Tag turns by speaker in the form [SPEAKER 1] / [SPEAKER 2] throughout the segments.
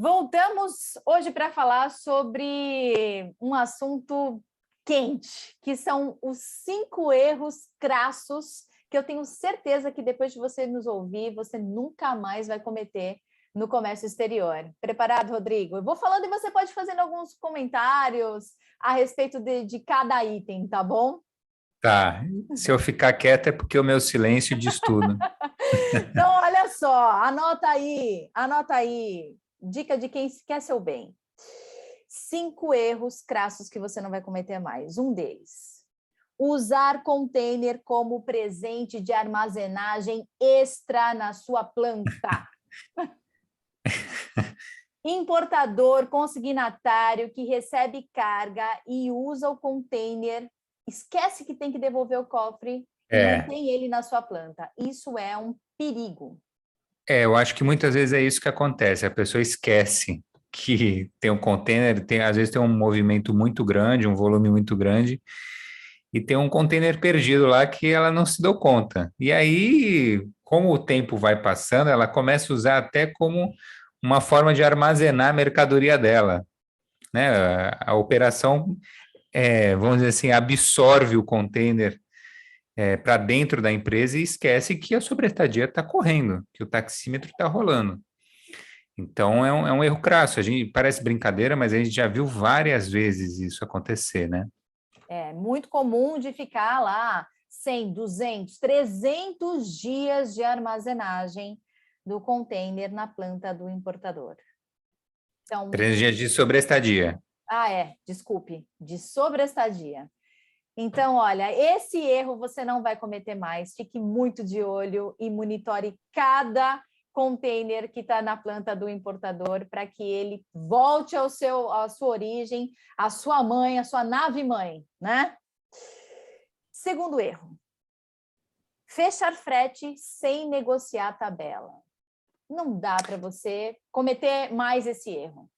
[SPEAKER 1] Voltamos hoje para falar sobre um assunto quente, que são os 5 erros crassos que eu tenho certeza que depois de você nos ouvir, você nunca mais vai cometer no comércio exterior. Preparado, Rodrigo? Eu vou falando e você pode fazer alguns comentários a respeito de cada item, tá bom?
[SPEAKER 2] Tá, se eu ficar quieto é porque o meu silêncio diz tudo.
[SPEAKER 1] Então, olha só, anota aí. Dica de quem quer seu bem. 5 erros crassos que você não vai cometer mais. Um deles, usar container como presente de armazenagem extra na sua planta. Importador consignatário que recebe carga e usa o container, esquece que tem que devolver o cofre e
[SPEAKER 2] É,
[SPEAKER 1] mantém ele na sua planta. Isso é um perigo.
[SPEAKER 2] eu acho que muitas vezes é isso que acontece. A pessoa esquece que tem um container, às vezes tem um movimento muito grande, um volume muito grande, e tem um container perdido lá que ela não se deu conta. E aí, como o tempo vai passando, ela começa a usar até como uma forma de armazenar a mercadoria dela, né? A operação, vamos dizer assim, absorve o container para dentro da empresa e esquece que a sobreestadia está correndo, que o taxímetro está rolando. Então é um erro crasso. A gente parece brincadeira, mas a gente já viu várias vezes isso acontecer, né?
[SPEAKER 1] É muito comum de ficar lá 100, 200, 300 dias de armazenagem do container na planta do importador. Então,
[SPEAKER 2] 3 dias de sobreestadia.
[SPEAKER 1] desculpe, de sobreestadia. Então, olha, esse erro você não vai cometer mais. Fique muito de olho e monitore cada container que está na planta do importador para que ele volte à sua origem, à sua mãe, à sua nave-mãe, né? Segundo erro, fechar frete sem negociar a tabela. Não dá para você cometer mais esse erro.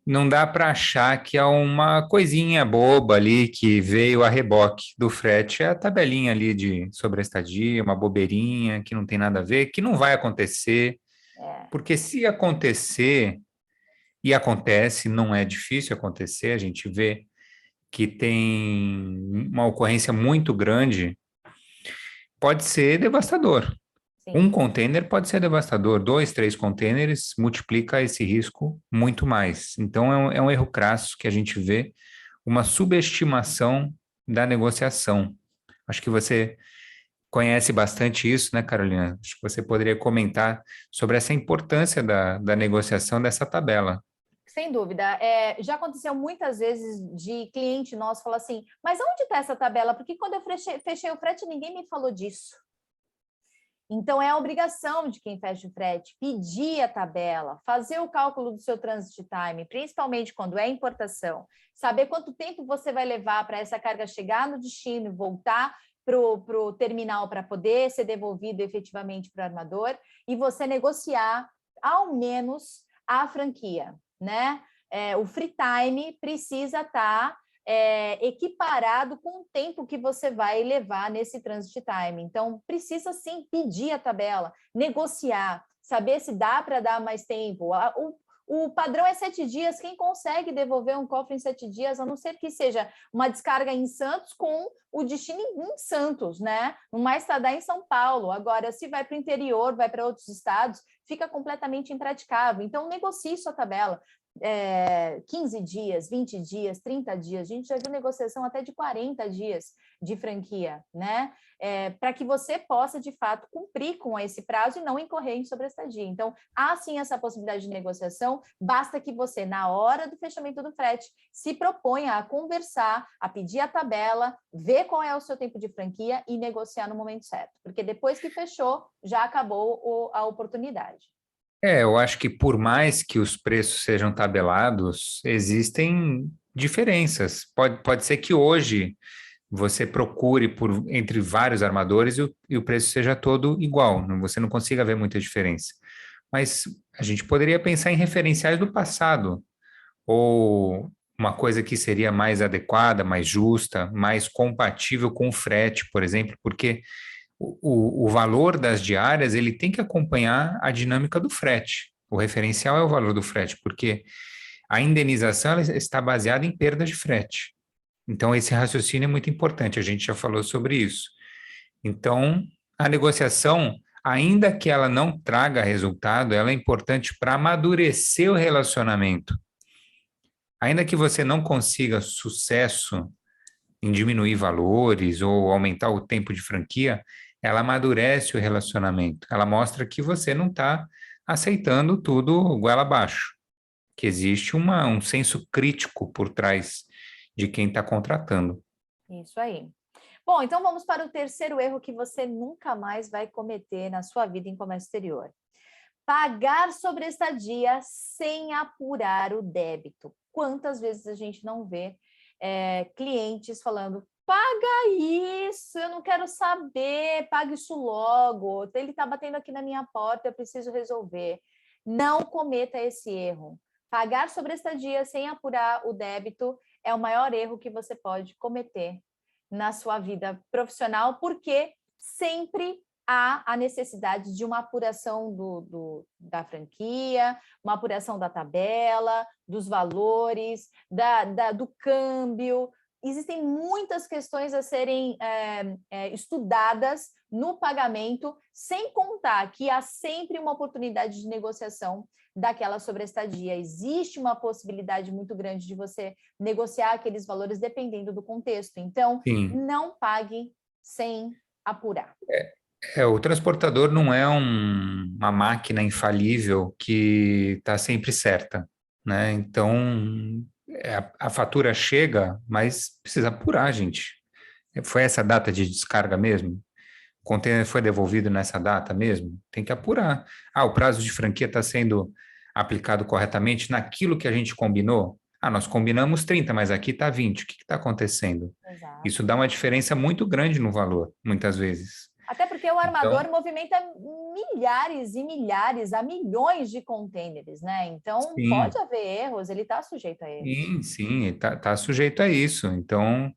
[SPEAKER 2] Não dá para achar que é uma coisinha boba ali que veio a reboque do frete. É a tabelinha ali de sobreestadia, uma bobeirinha que não tem nada a ver, que não vai acontecer,
[SPEAKER 1] É,
[SPEAKER 2] porque se acontecer, e acontece, não é difícil acontecer, a gente vê que tem uma ocorrência muito grande, pode ser devastador. Um
[SPEAKER 1] sim.
[SPEAKER 2] container pode ser devastador, 2, 3 containers multiplica esse risco muito mais. Então, é um erro crasso que a gente vê, uma subestimação da negociação. Acho que você conhece bastante isso, né, Carolina? Acho que você poderia comentar sobre essa importância da negociação dessa tabela.
[SPEAKER 1] Sem dúvida. Já aconteceu muitas vezes de cliente nosso falar assim, mas onde está essa tabela? Porque quando eu fechei o frete, ninguém me falou disso. Então, é a obrigação de quem fecha o frete pedir a tabela, fazer o cálculo do seu transit time, principalmente quando é importação, saber quanto tempo você vai levar para essa carga chegar no destino e voltar para o terminal para poder ser devolvido efetivamente para o armador e você negociar ao menos a franquia, né? O free time precisa estar equiparado com o tempo que você vai levar nesse transit time. Então, precisa sim pedir a tabela, negociar, saber se dá para dar mais tempo. O padrão é 7 dias. Quem consegue devolver um cofre em 7 dias, a não ser que seja uma descarga em Santos com o destino em Santos, né? No mais tardar em São Paulo. Agora, se vai para o interior, vai para outros estados, fica completamente impraticável. Então, negocie sua tabela. 15 dias, 20 dias, 30 dias, a gente já viu negociação até de 40 dias de franquia, né? Para que você possa, de fato, cumprir com esse prazo e não incorrer em sobreestadia. Então, há sim essa possibilidade de negociação, basta que você, na hora do fechamento do frete, se proponha a conversar, a pedir a tabela, ver qual é o seu tempo de franquia e negociar no momento certo, porque depois que fechou, já acabou a oportunidade.
[SPEAKER 2] Eu acho que por mais que os preços sejam tabelados, existem diferenças. Pode ser que hoje você procure entre vários armadores e o preço seja todo igual, você não consiga ver muita diferença. Mas a gente poderia pensar em referenciais do passado, ou uma coisa que seria mais adequada, mais justa, mais compatível com o frete, por exemplo, porque o valor das diárias ele tem que acompanhar a dinâmica do frete. O referencial é o valor do frete, porque a indenização ela está baseada em perda de frete. Então, esse raciocínio é muito importante, a gente já falou sobre isso. Então, a negociação, ainda que ela não traga resultado, ela é importante para amadurecer o relacionamento. Ainda que você não consiga sucesso em diminuir valores ou aumentar o tempo de franquia, ela amadurece o relacionamento. Ela mostra que você não está aceitando tudo goela abaixo, que existe um senso crítico por trás de quem está contratando.
[SPEAKER 1] Isso aí. Bom, então vamos para o terceiro erro que você nunca mais vai cometer na sua vida em comércio exterior. Pagar sobre estadia sem apurar o débito. Quantas vezes a gente não vê clientes falando, paga isso, eu não quero saber, paga isso logo, ele está batendo aqui na minha porta, eu preciso resolver. Não cometa esse erro. Pagar sobre estadia sem apurar o débito é o maior erro que você pode cometer na sua vida profissional, porque sempre há a necessidade de uma apuração da franquia, uma apuração da tabela, dos valores, do câmbio. Existem muitas questões a serem estudadas no pagamento, sem contar que há sempre uma oportunidade de negociação daquela sobreestadia. Existe uma possibilidade muito grande de você negociar aqueles valores dependendo do contexto. Então,
[SPEAKER 2] Sim.
[SPEAKER 1] não pague sem apurar.
[SPEAKER 2] O transportador não é uma máquina infalível que está sempre certa, né? Então, a fatura chega, mas precisa apurar, gente. Foi essa data de descarga mesmo? O container foi devolvido nessa data mesmo? Tem que apurar. Ah, o prazo de franquia está sendo aplicado corretamente naquilo que a gente combinou? Ah, nós combinamos 30, mas aqui está 20. O que está acontecendo?
[SPEAKER 1] Exato.
[SPEAKER 2] Isso dá uma diferença muito grande no valor, muitas vezes.
[SPEAKER 1] Até porque o armador
[SPEAKER 2] Então,
[SPEAKER 1] movimenta milhares e milhares, a milhões de containers, né? Então,
[SPEAKER 2] sim,
[SPEAKER 1] pode haver erros, ele está sujeito a erros.
[SPEAKER 2] sim, está sujeito a isso. Então,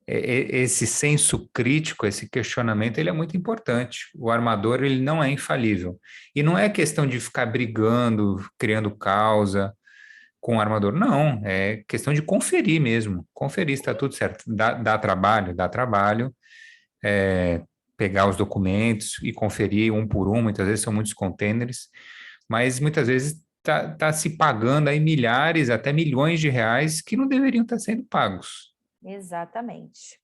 [SPEAKER 2] esse senso crítico, esse questionamento, ele é muito importante. O armador, ele não é infalível. E não é questão de ficar brigando, criando causa com o armador, não. É questão de conferir mesmo. Conferir se está tudo certo. Dá trabalho, pegar os documentos e conferir um por um. Muitas vezes são muitos containers, mas muitas vezes tá se pagando aí milhares, até milhões de reais que não deveriam estar sendo pagos.
[SPEAKER 1] Exatamente.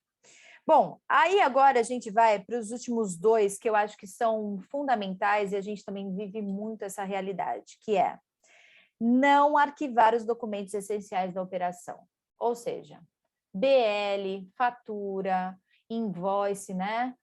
[SPEAKER 1] Bom, aí agora a gente vai para os últimos dois que eu acho que são fundamentais e a gente também vive muito essa realidade, que é não arquivar os documentos essenciais da operação. Ou seja, BL, fatura, invoice, né?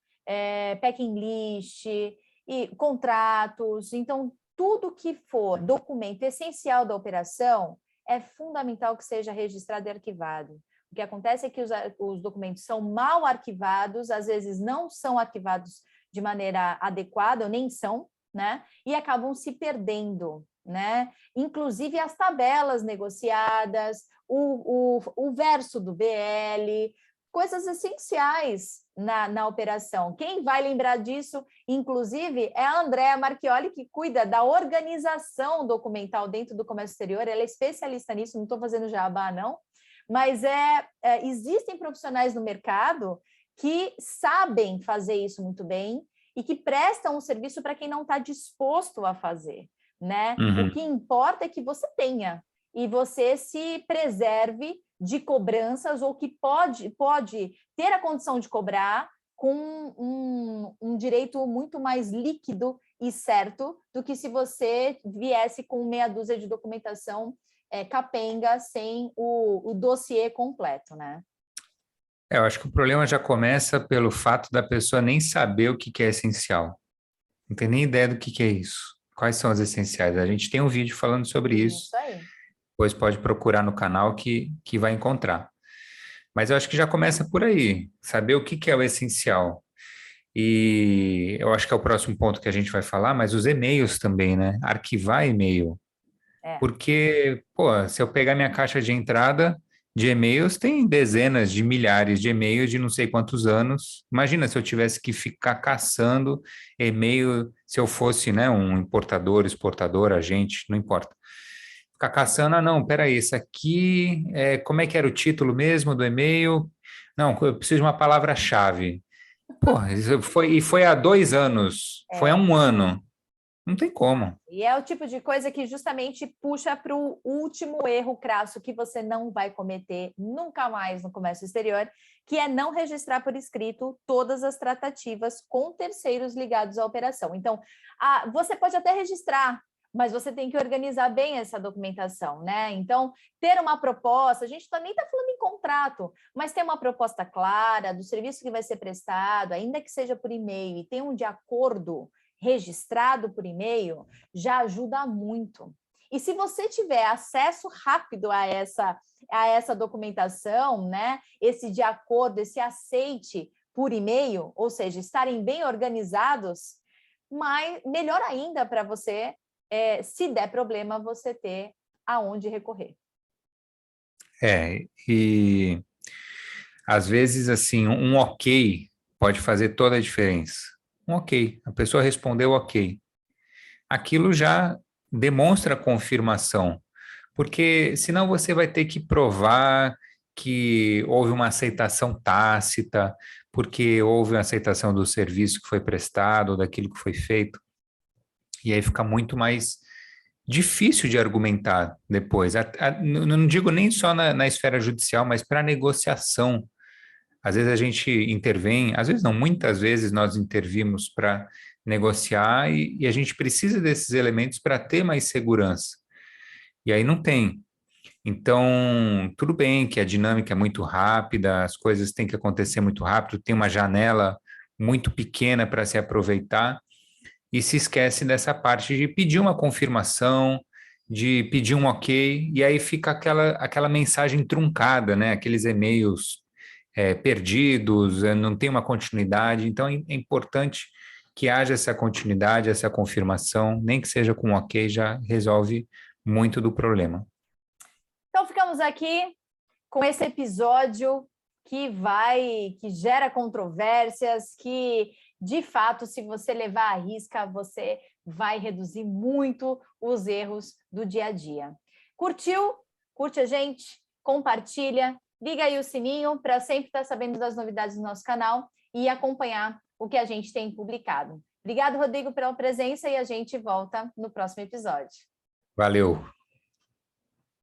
[SPEAKER 1] Packing list, e contratos. Então, tudo que for documento essencial da operação é fundamental que seja registrado e arquivado. O que acontece é que os documentos são mal arquivados, às vezes não são arquivados de maneira adequada, ou nem são, né? E acabam se perdendo, né? Inclusive as tabelas negociadas, o verso do BL, coisas essenciais na operação. Quem vai lembrar disso, inclusive, é a Andrea Marchioli, que cuida da organização documental dentro do comércio exterior. Ela é especialista nisso, não estou fazendo jabá, não, mas existem profissionais no mercado que sabem fazer isso muito bem e que prestam um serviço para quem não está disposto a fazer, né?
[SPEAKER 2] Uhum.
[SPEAKER 1] O que importa é que você tenha e você se preserve de cobranças ou que pode ter a condição de cobrar com um direito muito mais líquido e certo do que se você viesse com meia dúzia de documentação capenga sem o dossiê completo, né?
[SPEAKER 2] Eu acho que o problema já começa pelo fato da pessoa nem saber o que é essencial. Não tem nem ideia do que é isso. Quais são os essenciais? A gente tem um vídeo falando sobre isso.
[SPEAKER 1] Isso aí.
[SPEAKER 2] Depois pode procurar no canal que vai encontrar. Mas eu acho que já começa por aí, saber o que é o essencial. E eu acho que é o próximo ponto que a gente vai falar, mas os e-mails também, né? Arquivar e-mail.
[SPEAKER 1] É.
[SPEAKER 2] Porque, pô, se eu pegar minha caixa de entrada, de e-mails, tem dezenas de milhares de e-mails de não sei quantos anos. Imagina se eu tivesse que ficar caçando e-mail, se eu fosse, né, um importador, exportador, agente, não importa. Ficar caçando, ah, não, peraí, esse aqui, como é que era o título mesmo do e-mail? Não, eu preciso de uma palavra-chave. Porra, foi há 2 anos, foi há
[SPEAKER 1] É,
[SPEAKER 2] 1 ano. Não tem como.
[SPEAKER 1] e é o tipo de coisa que justamente puxa para o último erro crasso que você não vai cometer nunca mais no comércio exterior, que é não registrar por escrito todas as tratativas com terceiros ligados à operação. Então, você pode até registrar, mas você tem que organizar bem essa documentação, né? Então, ter uma proposta, a gente nem está falando em contrato, mas ter uma proposta clara do serviço que vai ser prestado, ainda que seja por e-mail, e ter um de acordo registrado por e-mail, já ajuda muito. E se você tiver acesso rápido a essa documentação, né, esse de acordo, esse aceite por e-mail, ou seja, estarem bem organizados, melhor ainda para você, se der problema, você ter aonde recorrer.
[SPEAKER 2] E às vezes, assim, um ok pode fazer toda a diferença. Um ok, a pessoa respondeu ok. Aquilo já demonstra confirmação, porque senão você vai ter que provar que houve uma aceitação tácita, porque houve uma aceitação do serviço que foi prestado, daquilo que foi feito, e aí fica muito mais difícil de argumentar depois. Não digo nem só na esfera judicial, mas para negociação. Às vezes a gente intervém, às vezes não, muitas vezes nós intervimos para negociar e a gente precisa desses elementos para ter mais segurança. E aí não tem. Então, tudo bem que a dinâmica é muito rápida, as coisas têm que acontecer muito rápido, tem uma janela muito pequena para se aproveitar e se esquece dessa parte de pedir uma confirmação, de pedir um ok, e aí fica aquela mensagem truncada, né? Aqueles e-mails perdidos, não tem uma continuidade. Então, é importante que haja essa continuidade, essa confirmação, nem que seja com um ok, já resolve muito do problema.
[SPEAKER 1] Então, ficamos aqui com esse episódio que gera controvérsias, que, de fato, se você levar à risca, você vai reduzir muito os erros do dia a dia. Curtiu? Curte a gente, compartilha, liga aí o sininho para sempre estar sabendo das novidades do nosso canal e acompanhar o que a gente tem publicado. Obrigado, Rodrigo, pela presença e a gente volta no próximo episódio.
[SPEAKER 2] Valeu!